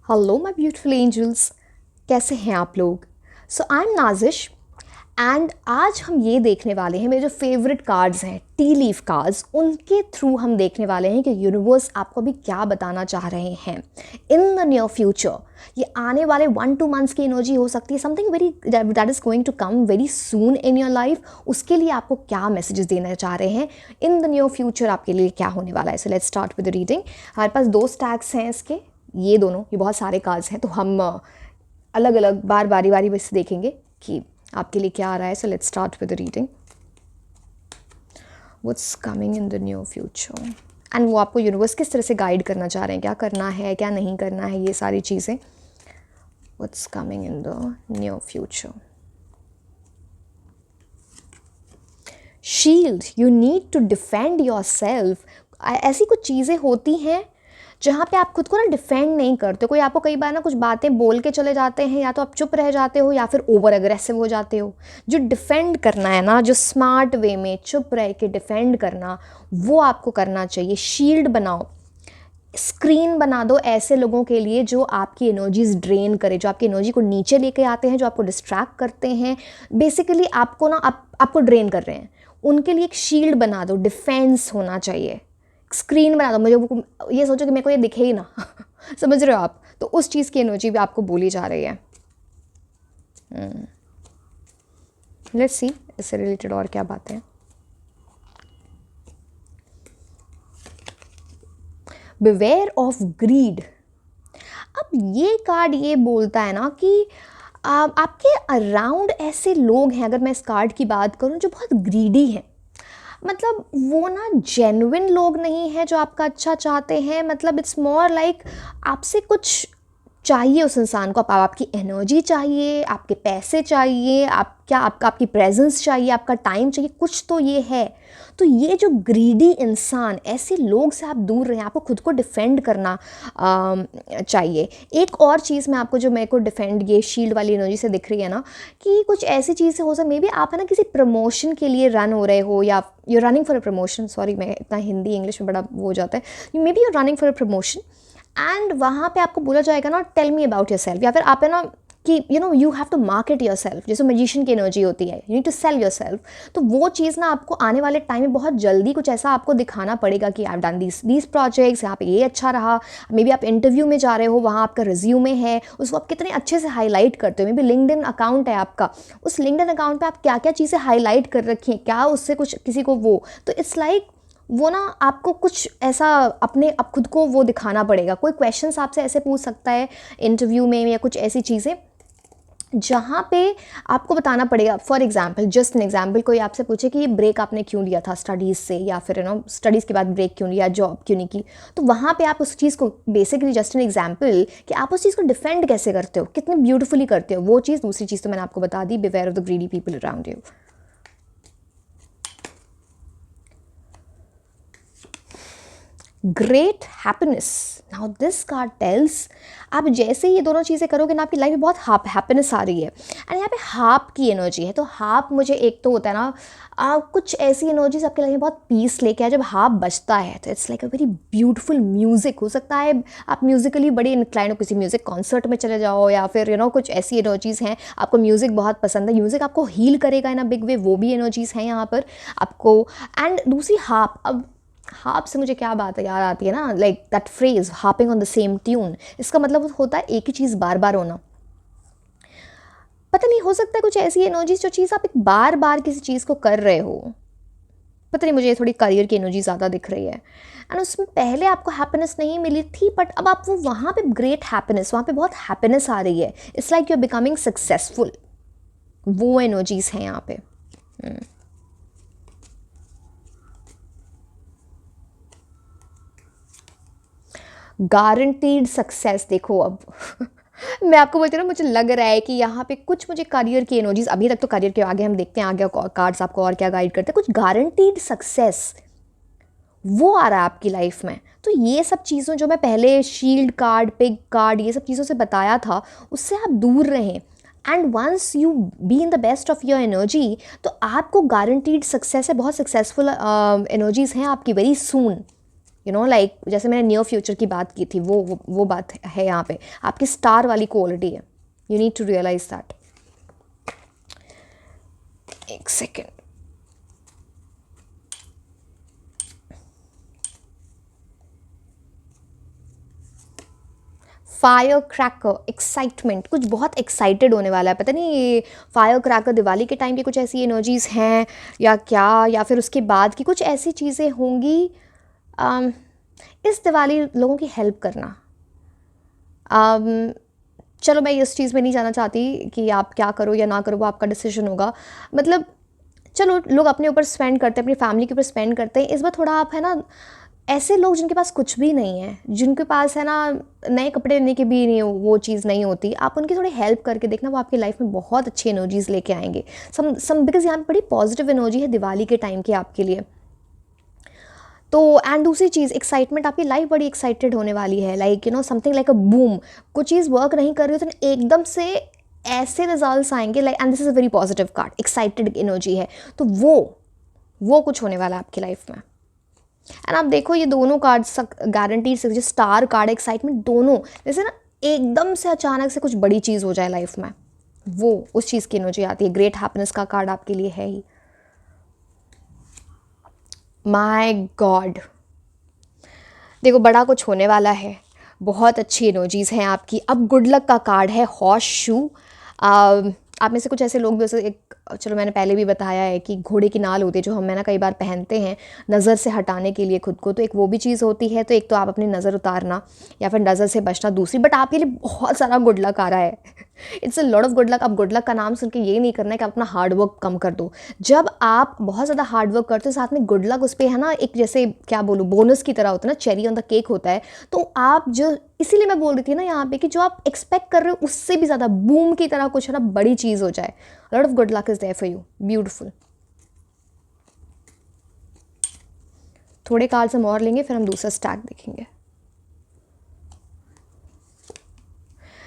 Hello my beautiful angels, कैसे हैं आप लोग। सो आई एम नाजिश एंड आज हम ये देखने वाले हैं, मेरे जो फेवरेट कार्ड्स हैं टी लीफ कार्ड्स, उनके थ्रू हम देखने वाले हैं कि यूनिवर्स आपको अभी क्या बताना चाह रहे हैं इन द नियर फ्यूचर। ये आने वाले 1-2 मंथ्स की एनर्जी हो सकती है, something very that is going to come very soon in your life. उसके लिए आपको क्या मैसेजेस देना चाह रहे हैं इन द नियर फ्यूचर, आपके लिए क्या होने वाला है। So let's start with the reading. हमारे पास दो स्टैक्स हैं इसके, ये दोनों, ये बहुत सारे कार्ड्स हैं, तो हम अलग अलग बारी बारी से देखेंगे कि आपके लिए क्या आ रहा है। So let's start with the reading. What's coming in the new future and वो आपको यूनिवर्स किस तरह से गाइड करना चाह रहे हैं, क्या करना है क्या नहीं करना है, ये सारी चीज़ें। What's coming in the new future. Shield, you need to defend yourself. ऐसी कुछ चीज़ें होती हैं जहाँ पे आप खुद को ना डिफेंड नहीं करते। कोई आपको कई बार ना कुछ बातें बोल के चले जाते हैं, या तो आप चुप रह जाते हो या फिर ओवर अग्रेसिव हो जाते हो। जो डिफेंड करना है ना, जो स्मार्ट वे में चुप रह के डिफेंड करना, वो आपको करना चाहिए। शील्ड बनाओ, स्क्रीन बना दो ऐसे लोगों के लिए जो आपकी एनर्जीज ड्रेन करे, जो आपकी एनर्जी को नीचे लेके आते हैं, जो आपको डिस्ट्रैक्ट करते हैं, बेसिकली आपको ना आपको ड्रेन कर रहे हैं। उनके लिए एक शील्ड बना दो, डिफेंस होना चाहिए। स्क्रीन बना दो, मुझे वो ये सोचो कि मेरे को ये दिखे ही ना समझ रहे हो आप, तो उस चीज़ की एनर्जी भी आपको बोली जा रही है। लेट्स सी इससे रिलेटेड और क्या बातें हैं। Beware of greed. अब ये कार्ड ये बोलता है ना कि आपके अराउंड ऐसे लोग हैं, अगर मैं इस कार्ड की बात करूं, जो बहुत ग्रीडी हैं। मतलब वो ना जेन्युइन लोग नहीं हैं जो आपका अच्छा चाहते हैं। मतलब इट्स मोर लाइक आपसे कुछ चाहिए उस इंसान को, आपकी एनर्जी चाहिए, आपके पैसे चाहिए, आपकी प्रेजेंस चाहिए, आपका टाइम चाहिए, कुछ तो ये है। तो ये जो ग्रीडी इंसान, ऐसे लोग से आप दूर रहें। आपको खुद को डिफेंड करना चाहिए। एक और चीज़ मैं आपको, जो मेरे को डिफेंड ये शील्ड वाली एनर्जी से दिख रही है ना, कि कुछ ऐसी चीज़ें हो सकती, मे बी आप है ना किसी प्रमोशन के लिए रन हो रहे हो, या you running for a promotion. Sorry, मैं इतना हिंदी इंग्लिश में बड़ा वो हो जाता है। Maybe you running for a promotion and वहाँ पे आपको बोला जाएगा ना, tell me about yourself, या फिर आप है ना कि you have to market yourself, जैसे मैजिशियन की एनर्जी होती है, you need to sell yourself. तो वो चीज़ ना आपको आने वाले टाइम में बहुत जल्दी कुछ ऐसा आपको दिखाना पड़ेगा कि I have done these projects, यहाँ पे ये अच्छा रहा। मे बी आप इंटरव्यू में जा रहे हो, वहाँ आपका रिज्यूमे है, उसको आप कितने अच्छे से हाईलाइट करते हो। मे बी लिंक्डइन अकाउंट है आपका, उस लिंक्डइन अकाउंट पर आप क्या क्या चीज़ें हाईलाइट कर रखी हैं, क्या उससे कुछ किसी को वो, तो इट्स लाइक वो ना आपको कुछ ऐसा अपने आप खुद को वो दिखाना पड़ेगा। कोई क्वेश्चंस आपसे ऐसे पूछ सकता है इंटरव्यू में, या कुछ ऐसी चीज़ें जहाँ पे आपको बताना पड़ेगा। For example, just an example, कोई आपसे पूछे कि ये ब्रेक आपने क्यों लिया था स्टडीज़ से, या फिर स्टडीज़ के बाद ब्रेक क्यों लिया, जॉब क्यों नहीं की, तो वहाँ पे आप उस चीज़ को, बेसिकली जस्ट एन एग्जाम्पल, कि आप उस चीज़ को डिफेंड कैसे करते हो, कितने ब्यूटीफुली करते हो वो चीज़। दूसरी चीज़ तो मैंने आपको बता दी, beware of the greedy people around you. Great happiness. Now this card tells, आप जैसे ये दोनों चीज़ें करोगे ना, आपकी लाइफ में बहुत हैप्पीनेस आ रही है। एंड यहाँ पे हाप की एनर्जी है। तो हाप, मुझे एक तो होता है ना कुछ ऐसी एनर्जीज आपकी लाइफ में बहुत पीस लेके आए। जब हाप बजता है तो it's like a very beautiful music. हो सकता है आप म्यूजिकली बड़े इंक्लाइन हो, किसी म्यूजिक कॉन्सर्ट में चले जाओ, या फिर कुछ ऐसी एनर्जीज़ हैं, आपको म्यूज़िक बहुत पसंद है, म्यूज़िक आपको हील करेगा इन अ बिग वे, वो भी एनर्जीज़ हैं यहाँ पर आपको। एंड दूसरी हाप। अब हाप से मुझे क्या बात याद आती है ना, like that phrase, hopping on the same tune. इसका मतलब होता है एक ही चीज़ बार बार होना। पता नहीं, हो सकता है कुछ ऐसी एनर्जीज, जो चीज़ आप एक बार बार किसी चीज़ को कर रहे हो। पता नहीं, मुझे थोड़ी करियर की एनर्जी ज़्यादा दिख रही है। एंड उसमें पहले आपको हैप्पीनेस नहीं मिली थी, बट अब आप वो वहाँ पे ग्रेट हैप्पीनेस, वहाँ पे बहुत हैप्पीनेस आ रही है। It's like you are becoming successful. वो एनर्जीज हैं यहाँ पे। Guaranteed success. देखो अब मैं आपको बोलती हूँ ना, मुझे लग रहा है कि यहाँ पे कुछ मुझे करियर की एनर्जीज, अभी तक तो करियर के आगे हम देखते हैं, आगे कार्ड्स आपको और क्या गाइड करते हैं। कुछ गारंटीड सक्सेस वो आ रहा है आपकी लाइफ में। तो ये सब चीज़ों, जो मैं पहले शील्ड कार्ड, पिग कार्ड, ये सब चीज़ों से बताया था, उससे आप दूर रहें। And once you be in the best of your energy, तो आपको गारंटीड सक्सेस है, बहुत सक्सेसफुल एनर्जीज हैं आपकी वेरी सून। लाइक जैसे मैंने नियर फ्यूचर की बात की थी, वो बात है यहाँ पे, आपकी स्टार वाली क्वालिटी है। You need to realise that. एक सेकेंड, फायर क्रैकर, एक्साइटमेंट, कुछ बहुत एक्साइटेड होने वाला है। पता नहीं ये फायर क्रैकर दिवाली के टाइम की कुछ ऐसी एनर्जीज़ हैं या क्या, या फिर उसके बाद की कुछ ऐसी चीज़ें होंगी। इस दिवाली लोगों की हेल्प करना। चलो मैं इस चीज़ में नहीं जाना चाहती कि आप क्या करो या ना करो, वो आपका डिसीजन होगा। मतलब चलो लोग अपने ऊपर स्पेंड करते हैं, अपनी फैमिली के ऊपर स्पेंड करते हैं। इस बार थोड़ा आप है ना, ऐसे लोग जिनके पास कुछ भी नहीं है, जिनके पास है ना नए कपड़े लेने की भी नहीं, वो चीज़ नहीं होती, आप उनकी थोड़ी हेल्प करके देखना, वो आपकी लाइफ में बहुत अच्छी एनर्जीज़ लेके आएंगे। सम बिकॉज यहाँ पे बड़ी पॉजिटिव एनर्जी है दिवाली के टाइम की आपके लिए। तो एंड दूसरी चीज़, एक्साइटमेंट, आपकी लाइफ बड़ी एक्साइटेड होने वाली है, like something like a boom. कुछ चीज़ वर्क नहीं कर रही हो तो एकदम से ऐसे रिजल्ट्स आएंगे, like, and this is a very positive card, excited energy है, तो वो कुछ होने वाला है आपकी लाइफ में। एंड आप देखो ये दोनों कार्ड्स गारंटी से, जो स्टार कार्ड, एक्साइटमेंट, दोनों जैसे ना एकदम से अचानक से कुछ बड़ी चीज़ हो जाए लाइफ में, वो उस चीज़ की एनर्जी आती है। ग्रेट हैप्पीनेस का कार्ड आपके लिए है ही। माय गॉड, देखो बड़ा कुछ होने वाला है, बहुत अच्छी एनर्जीज़ हैं आपकी। अब गुड लक का कार्ड है हॉर्स शू। आप में से कुछ ऐसे लोग भी, जैसे एक, चलो मैंने पहले भी बताया है कि घोड़े की नाल होती है जो हम है ना कई बार पहनते हैं नज़र से हटाने के लिए खुद को, तो एक वो भी चीज़ होती है। तो एक तो आप अपनी नज़र उतारना या फिर नज़र से बचना, दूसरी बट आपके लिए बहुत सारा गुड लक आ रहा है। It's a lot of good luck. अब गुड लक का नाम सुन के ये नहीं करना है कि आप अपना हार्ड वर्क कम कर दो। जब आप बहुत ज़्यादा हार्ड वर्क करते हो, साथ में गुड लक उस पर है ना, एक जैसे क्या बोलूँ, बोनस की तरह होता है ना, चेरी ऑन द केक होता है। तो आप जो, इसीलिए मैं बोल रही थी ना यहाँ पे कि जो आप एक्सपेक्ट कर रहे हो उससे भी ज़्यादा बूम की तरह कुछ है ना बड़ी चीज़ हो जाए। Lot of good luck is there for you. Beautiful. थोड़े कार्ड्स हम और लेंगे, फिर हम दूसरा स्टैक देखेंगे।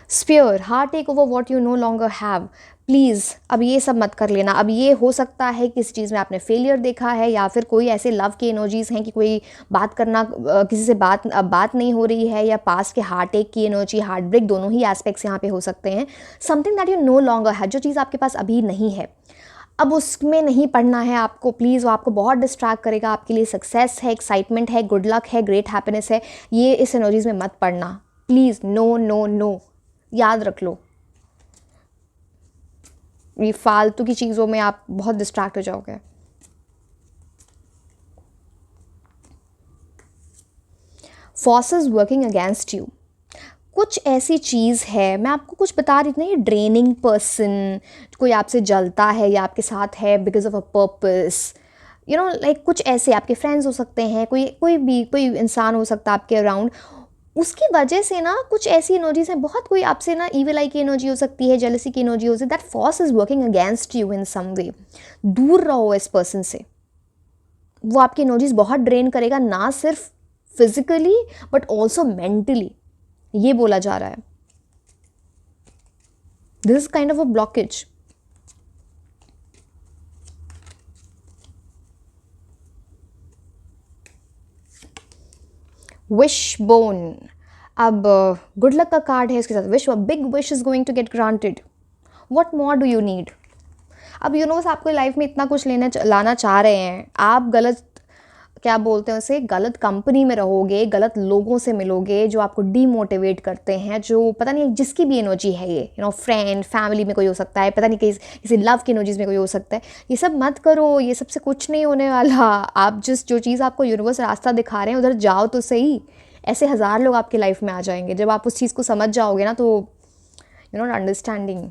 Spare, heart take over what you no longer have. Please अब ये सब मत कर लेना। अब ये हो सकता है किसी चीज़ में आपने फेलियर देखा है, या फिर कोई ऐसे लव की एनर्जीज़ हैं कि कोई बात करना, किसी से बात नहीं हो रही है, या पास के हार्ट टेक की एनर्जी, हार्ट ब्रेक, दोनों ही एस्पेक्ट्स यहाँ पे हो सकते हैं। Something that you no longer है, जो चीज़ आपके पास अभी नहीं है, अब उसमें नहीं पढ़ना है आपको प्लीज़। वो आपको बहुत डिस्ट्रैक्ट करेगा। आपके लिए सक्सेस है, एक्साइटमेंट है, गुड लक है, ग्रेट हैप्पीनेस है, ये इस एनर्जीज़ में मत पढ़ना प्लीज़। नो नो नो, याद रख लो, ये फालतू की चीज़ों में आप बहुत डिस्ट्रैक्ट हो जाओगे। फोर्सेस वर्किंग अगेंस्ट यू, कुछ ऐसी चीज़ है, मैं आपको कुछ बता रही थी ना, ये ड्रेनिंग पर्सन, कोई आपसे जलता है या आपके साथ है because of a purpose, like कुछ ऐसे आपके फ्रेंड्स हो सकते हैं, कोई इंसान हो सकता है आपके अराउंड, उसकी वजह से ना कुछ ऐसी एनर्जीज हैं, बहुत कोई आपसे ना ईविल आई की एनर्जी हो सकती है, जेलसी की एनर्जी हो सकती है, that force is working against you in some way. दूर रहो इस पर्सन से, वो आपकी एनर्जीज बहुत ड्रेन करेगा, ना सिर्फ फिजिकली बट ऑल्सो मेंटली, ये बोला जा रहा है। This is kind of a blockage. Wish bone, अब गुड लक का कार्ड है इसके साथ, wish, big wish is going to get granted, what more do you need. अब यूनिवर्स आपको लाइफ में इतना कुछ लाना चाह रहे हैं, आप गलत, क्या बोलते हैं उसे, गलत कंपनी में रहोगे, गलत लोगों से मिलोगे जो आपको डीमोटिवेट करते हैं, जो पता नहीं जिसकी भी एनर्जी है ये, फ्रेंड, फैमिली में कोई हो सकता है, पता नहीं किसी लव की एनर्जीज में कोई हो सकता है। ये सब मत करो, ये सबसे कुछ नहीं होने वाला। आप जो चीज़ आपको यूनिवर्स रास्ता दिखा रहे हैं उधर जाओ तो सही। ऐसे हज़ार लोग आपकी लाइफ में आ जाएंगे, जब आप उस चीज़ को समझ जाओगे ना, तो understanding.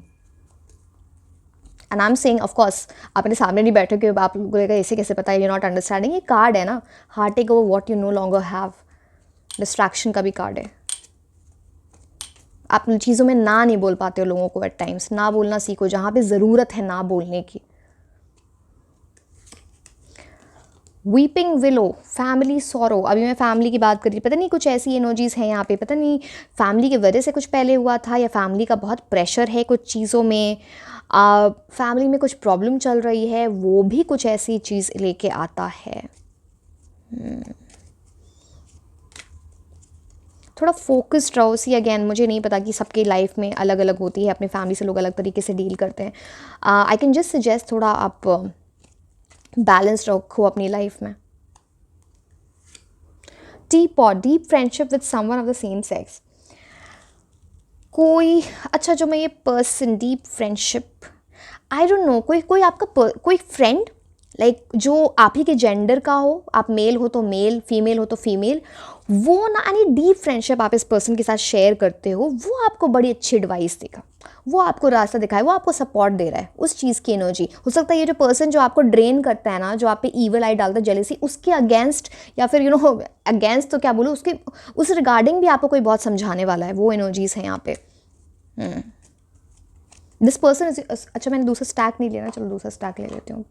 And I am saying, of course आप मेरे सामने नहीं बैठे कि आप लोगों को ऐसे कैसे पता है, यू नॉट अंडरस्टैंडिंग। ये कार्ड है ना, heart take over what you no longer have, distraction का भी कार्ड है। आप चीज़ों में ना नहीं बोल पाते हो लोगों को, एट टाइम्स ना बोलना सीखो, जहाँ पे ज़रूरत है ना बोलने की। वीपिंग विलो, फैमिली सॉरो, अभी मैं फैमिली की बात कर रही, पता नहीं कुछ ऐसी एनर्जीज हैं यहाँ पे, पता नहीं फैमिली की वजह से कुछ पहले हुआ था, या फैमिली का बहुत प्रेशर है कुछ चीज़ों में, फैमिली में कुछ प्रॉब्लम चल रही है, वो भी कुछ ऐसी चीज़ लेके आता है। थोड़ा फोकस्ड रहो। सी अगेन, मुझे नहीं पता कि सबके लाइफ में अलग अलग होती है, अपनी फैमिली से लोग अलग तरीके से डील करते हैं। आई कैन जस्ट सजेस्ट थोड़ा आप बैलेंस रखो अपनी लाइफ में। Deep friendship with someone of the same sex. कोई अच्छा, जो मैं ये person deep friendship, I don't know, कोई आपका कोई फ्रेंड लाइक जो आप ही के जेंडर का हो, आप मेल हो तो मेल, फीमेल हो तो फीमेल, वो ना यानी डीप फ्रेंडशिप आप इस पर्सन के साथ शेयर करते हो, वो आपको बड़ी अच्छी एडवाइस देगा, वो आपको रास्ता दिखाए, वो आपको सपोर्ट दे रहा है, उस चीज़ की एनर्जी। हो सकता है ये जो पर्सन जो आपको ड्रेन करता है ना, जो आप पे ईवल आई डालता है, जेलेसी, उसके अगेंस्ट, या फिर यू नो अगेंस्ट तो क्या बोलूँ, उसके उस रिगार्डिंग भी आपको कोई बहुत समझाने वाला है, वो एनर्जीज हैं यहाँ पे। दिस पर्सन इज, अच्छा मैंने दूसरा स्टैक नहीं लेना, चलो दूसरा स्टैक ले लेती हूँ।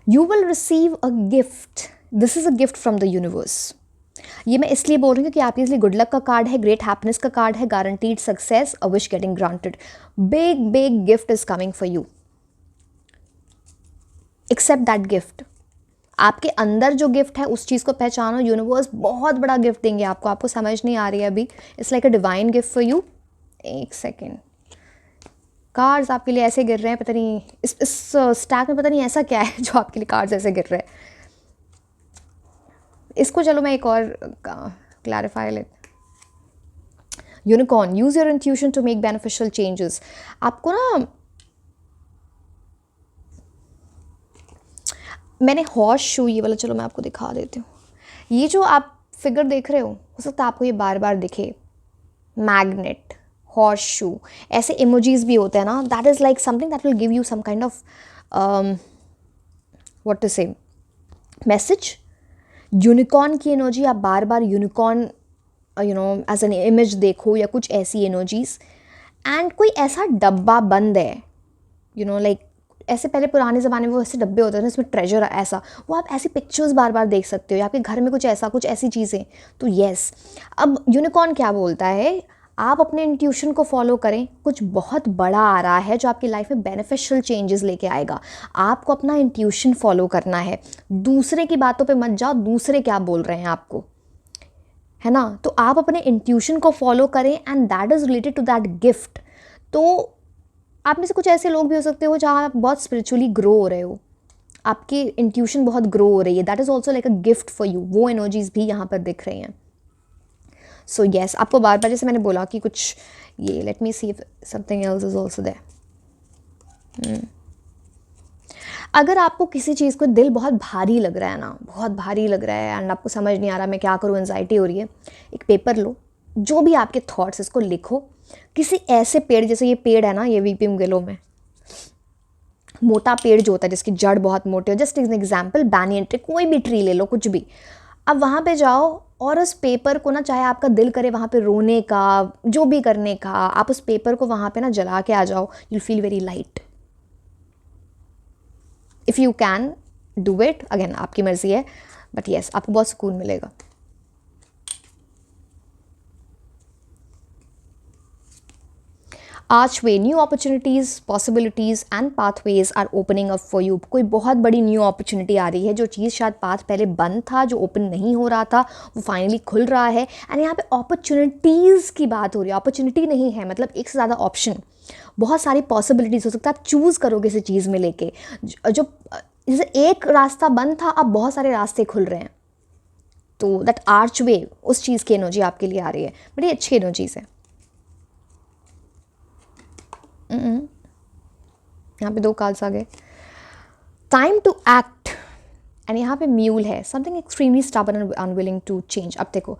You will receive a gift, this is a gift from the universe. ये मैं इसलिए बोल रही हूँ कि आपके लिए गुड लक का कार्ड है, ग्रेट हैप्पीनेस का कार्ड है, guaranteed success, a wish getting granted, big big gift is coming for you. Accept that gift. आपके अंदर जो गिफ्ट है उस चीज़ को पहचानो, यूनिवर्स बहुत बड़ा गिफ्ट देंगे आपको, आपको समझ नहीं आ रही है अभी। It's like a divine gift for you. एक सेकेंड, कार्ड्स आपके लिए ऐसे गिर रहे हैं, पता नहीं इस स्टैक में पता नहीं ऐसा क्या है जो आपके लिए कार्ड्स ऐसे गिर रहे हैं। इसको चलो मैं एक और क्लैरिफाई लेते। Unicorn, use your intuition to make beneficial changes. आपको ना, मैंने हॉर्स शू ये वाला, चलो मैं आपको दिखा देती हूँ। ये जो आप फिगर देख रहे हो सकता है आपको ये बार बार दिखे, मैग्नेट, हॉर्स शू, ऐसे इमोजीज भी होते हैं ना, that is like something that will give you some kind of what to say message. Unicorn की एनर्जी, आप बार बार unicorn you know as an image देखो, या कुछ ऐसी एनर्जीज। एंड कोई ऐसा डब्बा बंद है, यू नो लाइक ऐसे पहले पुराने ज़माने में वो ऐसे डब्बे होते थे ना, इसमें ट्रेजर ऐसा, वो आप ऐसी पिक्चर्स बार बार देख सकते हो, या आपके घर में कुछ ऐसा, कुछ ऐसी चीज़ें। तो येस, अब यूनिकॉर्न क्या बोलता है, आप अपने इंट्यूशन को फॉलो करें, कुछ बहुत बड़ा आ रहा है जो आपकी लाइफ में बेनिफिशियल चेंजेस लेके आएगा। आपको अपना इंट्यूशन फॉलो करना है, दूसरे की बातों पे मत जाओ, दूसरे क्या बोल रहे हैं आपको, है ना। तो आप अपने इंट्यूशन को फॉलो करें, and that is related to that gift. तो आप में से कुछ ऐसे लोग भी हो सकते हो जहाँ आप बहुत स्पिरिचुअली ग्रो हो रहे हो, आपकी इंट्यूशन बहुत ग्रो हो रही है, that is also like a gift for you. वो एनर्जीज भी यहाँ पर दिख रही हैं। सो येस, आपको बार बार जैसे मैंने बोला कि कुछ ये, let me see if something else is also there. अगर आपको किसी चीज़ को दिल बहुत भारी लग रहा है ना, बहुत भारी लग रहा है, एंड आपको समझ नहीं आ रहा मैं क्या करूँ, एंजाइटी हो रही है, एक पेपर लो, जो भी आपके थॉट्स इसको लिखो। किसी ऐसे पेड़, जैसे ये पेड़ है ना, ये वीपिंग विलो में मोटा पेड़ जो होता है जिसकी जड़ बहुत मोटी हो, just an example banyan tree, कोई भी ट्री ले लो, कुछ भी। अब वहाँ पे जाओ और उस पेपर को ना, चाहे आपका दिल करे वहाँ पे रोने का, जो भी करने का, आप उस पेपर को वहाँ पे ना जला के आ जाओ, you'll feel very light. If you can do it, again आपकी मर्जी है, बट येस आपको बहुत सुकून मिलेगा। Archway, new opportunities, possibilities and pathways are opening up for you. कोई बहुत बड़ी न्यू अपॉर्चुनिटी आ रही है, जो चीज़ शायद पाथ पहले बंद था, जो ओपन नहीं हो रहा था, वो फाइनली खुल रहा है। एंड यहाँ पे अपॉर्चुनिटीज़ की बात हो रही है, अपॉर्चुनिटी नहीं है, मतलब एक से ज़्यादा ऑप्शन, बहुत सारी पॉसिबिलिटीज़ हो सकता है, आप चूज़ करोगे किसी चीज़ में लेके। जो जैसे एक रास्ता बंद था, अब बहुत सारे रास्ते खुल रहे हैं। तो दैट आर्चवे, उस चीज़ की एनर्जी आपके लिए आ रही है, बड़ी अच्छी एनर्जीज है। यहाँ पे 2 कार्ड्स आ गए। टाइम टू एक्ट, एंड यहाँ पे म्यूल है, something extremely stubborn and unwilling to change. अब देखो,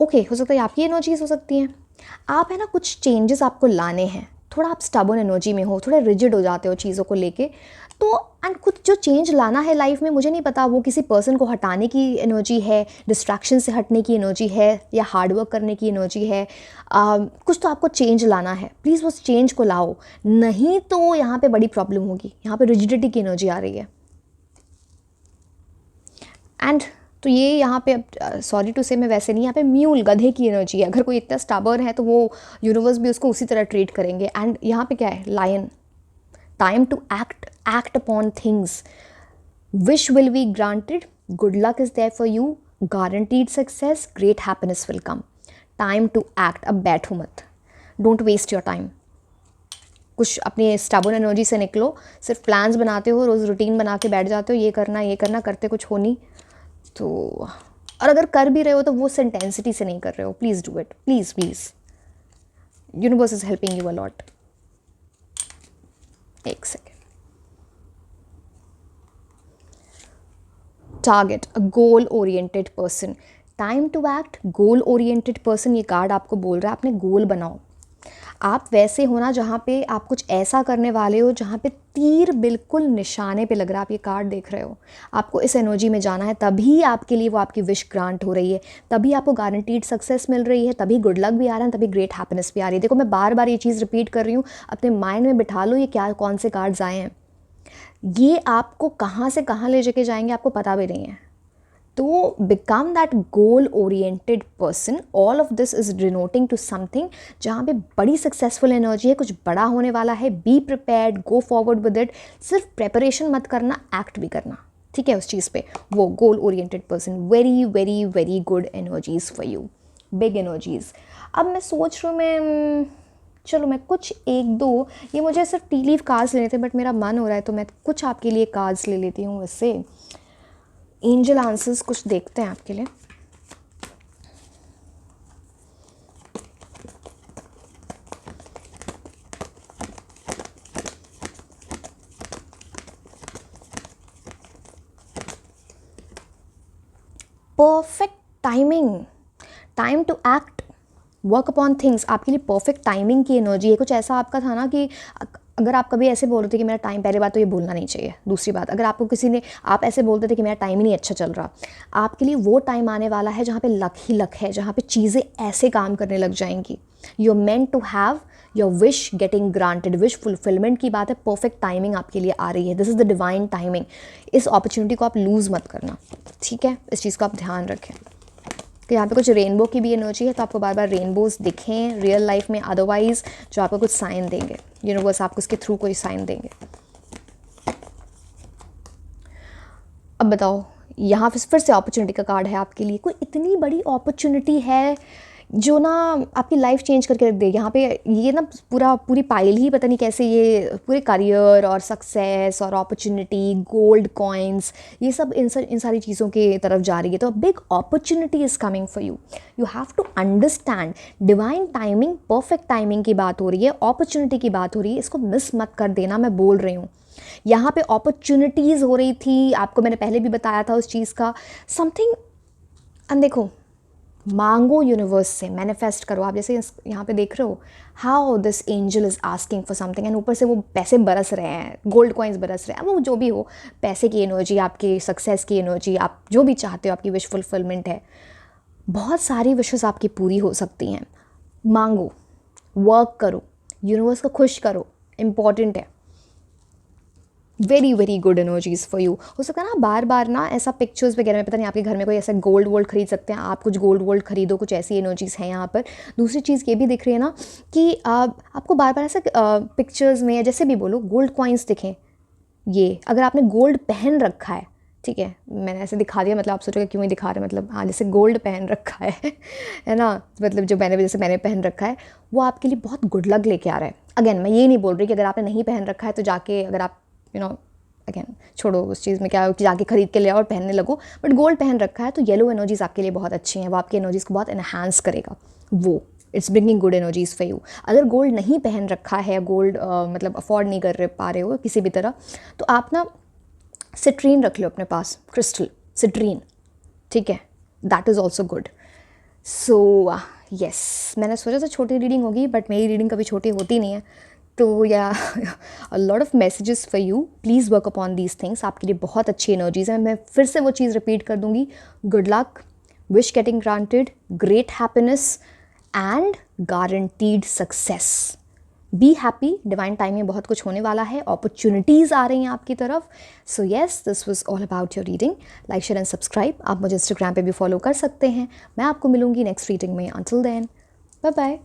ओके हो सकता है आपकी एनर्जीज हो सकती हैं, आप है ना कुछ चेंजेस आपको लाने हैं, थोड़ा आप स्टबर्न एनर्जी में हो, थोड़े रिजिड हो जाते हो चीज़ों को लेके, तो एंड कुछ जो चेंज लाना है लाइफ में, मुझे नहीं पता वो किसी पर्सन को हटाने की एनर्जी है, डिस्ट्रैक्शन से हटने की एनर्जी है, या हार्डवर्क करने की एनर्जी है। कुछ तो आपको चेंज लाना है, प्लीज़ उस चेंज को लाओ, नहीं तो यहाँ पे बड़ी प्रॉब्लम होगी। यहाँ पे रिजिडिटी की एनर्जी आ रही है। एंड तो ये यहाँ पे सॉरी टू से, मैं वैसे नहीं, यहाँ पे म्यूल, गधे की एनर्जी है। अगर कोई इतना स्टबर्न है तो वो यूनिवर्स भी उसको उसी तरह ट्रीट करेंगे। एंड यहाँ पे क्या है, lion, time to act upon things. Wish will be granted, good luck is there for you, guaranteed success, great happiness will come. Time to act. अब बैठो मत, डोंट वेस्ट योर टाइम. कुछ अपनी स्टबर्न एनर्जी से निकलो. सिर्फ plans बनाते हो, रोज़ रूटीन बना के बैठ जाते हो, ये करना करते कुछ हो नहीं. तो और अगर कर भी रहे हो तो वो इंटेंसिटी से नहीं कर रहे हो. Please do it, please please. Universe is helping you a lot. एक second. Target, a goal oriented person. Time to act, goal oriented person. ये कार्ड आपको बोल रहा है अपने गोल बनाओ. आप वैसे हो ना जहाँ पे आप कुछ ऐसा करने वाले हो जहाँ पे तीर बिल्कुल निशाने पे लग रहा है. आप ये कार्ड देख रहे हो, आपको इस एनर्जी में जाना है, तभी आपके लिए वो आपकी विश ग्रांट हो रही है, तभी आपको गारंटीड सक्सेस मिल रही है, तभी गुड लक भी आ रहा है, तभी ग्रेट हैप्पीनेस भी आ रही है. देखो मैं बार बार ये चीज़ रिपीट कर रही हूँ, अपने माइंड में बिठा लो ये क्या कौन से कार्ड्स आए हैं. ये आपको कहाँ से कहाँ ले जाके जाएंगे आपको पता भी नहीं है. तो become that goal oriented person. All of this is denoting to something जहाँ पे बड़ी सक्सेसफुल एनर्जी है, कुछ बड़ा होने वाला है. Be prepared, go forward with it. सिर्फ प्रेपरेशन मत करना, एक्ट भी करना. ठीक है, उस चीज़ पे. वो गोल oriented person, very very very good energies for you, big energies. अब मैं सोच रही हूँ चलो मैं कुछ एक दो, ये मुझे सिर्फ टी लीफ कार्ड्स लेने थे बट मेरा मन हो रहा है तो मैं कुछ आपके लिए कार्ड्स ले लेती हूँ. वैसे एंजल आंसर्स कुछ देखते हैं आपके लिए. Perfect timing, time to act, work upon things. आपके लिए परफेक्ट टाइमिंग की एनर्जी है. कुछ ऐसा आपका था ना कि अगर आप कभी ऐसे बोल रहे थे कि मेरा टाइम, पहली बात तो ये बोलना नहीं चाहिए. दूसरी बात, अगर आपको किसी ने, आप ऐसे बोलते थे कि मेरा टाइम ही नहीं अच्छा चल रहा, आपके लिए वो टाइम आने वाला है जहाँ पे लक ही लक है, जहाँ पे चीज़ें ऐसे काम करने लग जाएंगी. You are meant to have your wish getting granted. Wish fulfilment की बात है. परफेक्ट टाइमिंग आपके लिए आ रही है. This is the divine timing. इस अपॉर्चुनिटी को आप लूज़ मत करना. ठीक है, इस चीज़ को आप ध्यान रखें कि यहाँ पे कुछ रेनबो की भी एनर्जी है, तो आपको बार बार रेनबोज दिखें रियल लाइफ में. अदरवाइज जो आपको कुछ साइन देंगे, यूनिवर्स आपको उसके थ्रू कोई साइन देंगे. अब बताओ, यहाँ फिर से अपॉर्चुनिटी का कार्ड है आपके लिए. कोई इतनी बड़ी अपॉर्चुनिटी है जो ना आपकी लाइफ चेंज करके रख दे. यहाँ पे ये ना पूरी पाइल ही पता नहीं कैसे ये पूरे करियर और सक्सेस और अपॉर्चुनिटी, गोल्ड कॉइन्स, ये सब इन सारी चीज़ों के तरफ जा रही है. तो big opportunity is coming for you. You have to understand. Divine timing, perfect timing की बात हो रही है, अपॉर्चुनिटी की बात हो रही है. इसको मिस मत कर देना, मैं बोल रही हूँ. यहाँ पे अपॉर्चुनिटीज़ हो रही थी, आपको मैंने पहले भी बताया था उस चीज़ का. समथिंग, एंड देखो, मांगो यूनिवर्स से, मैनिफेस्ट करो. आप जैसे यहाँ पे देख रहे हो how this angel is asking for something, and ऊपर से वो पैसे बरस रहे हैं, गोल्ड कॉइन्स बरस रहे हैं. वो जो भी हो, पैसे की एनर्जी, आपकी सक्सेस की एनर्जी, आप जो भी चाहते हो, आपकी विश फुलफिलमेंट है. बहुत सारी विशेस आपकी पूरी हो सकती हैं. मांगो, वर्क करो, यूनिवर्स को खुश करो. इम्पॉर्टेंट है. Very very good energies for you. हो सकता है ना बार बार ना ऐसा पिक्चर्स वगैरह में, पता नहीं आपके घर में कोई ऐसा गोल्ड वोल्ड खरीद सकते हैं आप, कुछ गोल्ड वोल्ड खरीदो, कुछ ऐसी एनर्जीज़ हैं यहाँ पर. दूसरी चीज़ ये भी दिख रही है ना कि आपको बार बार ऐसा पिक्चर्स में या जैसे भी बोलो गोल्ड कॉइन्स दिखें. ये अगर आपने गोल्ड पहन रखा है, ठीक है, मैंने ऐसे दिखा दिया, मतलब आप सोचोगे क्यों ही दिखा रहे, मतलब हाँ जैसे गोल्ड पहन रखा है ना, मतलब जो मैंने पहन रखा है, वो आपके लिए बहुत गुड लक लेके आ रहा है. अगेन मैं ये नहीं बोल रही कि अगर आपने नहीं पहन रखा है तो जाके, अगर आप अगेन छोड़ो उस चीज़ में क्या हो कि जाके खरीद के ले आओ और पहनने लगो. बट गोल्ड पहन रखा है तो येलो एनर्जीज़ आपके लिए बहुत अच्छी हैं. वो आपकी एनर्जीज़ को बहुत एनहांस करेगा. वो it's bringing good energies for you. अगर गोल्ड नहीं पहन रखा है, गोल्ड मतलब अफोर्ड नहीं कर पा रहे हो किसी भी तरह, तो आप ना सिट्रीन रख लो अपने पास, क्रिस्टल सिट्रीन. ठीक है, that is also good. So yes, मैंने सोचा था छोटी रीडिंग होगी बट मेरी रीडिंग कभी छोटी होती नहीं है. तो या a lot of messages for you. Please work upon these things. आपके लिए बहुत अच्छी एनर्जीज़ हैं. मैं फिर से वो चीज़ रिपीट कर दूंगी. Good luck, wish getting granted, great happiness and guaranteed success. Be happy. Divine time में बहुत कुछ होने वाला है. अपॉर्चुनिटीज़ आ रही हैं आपकी तरफ. So yes, this was all about your reading. Like, share and subscribe. आप मुझे इंस्टाग्राम पे भी फॉलो कर सकते हैं. मैं आपको मिलूंगी नेक्स्ट रीडिंग में. Until then, bye bye.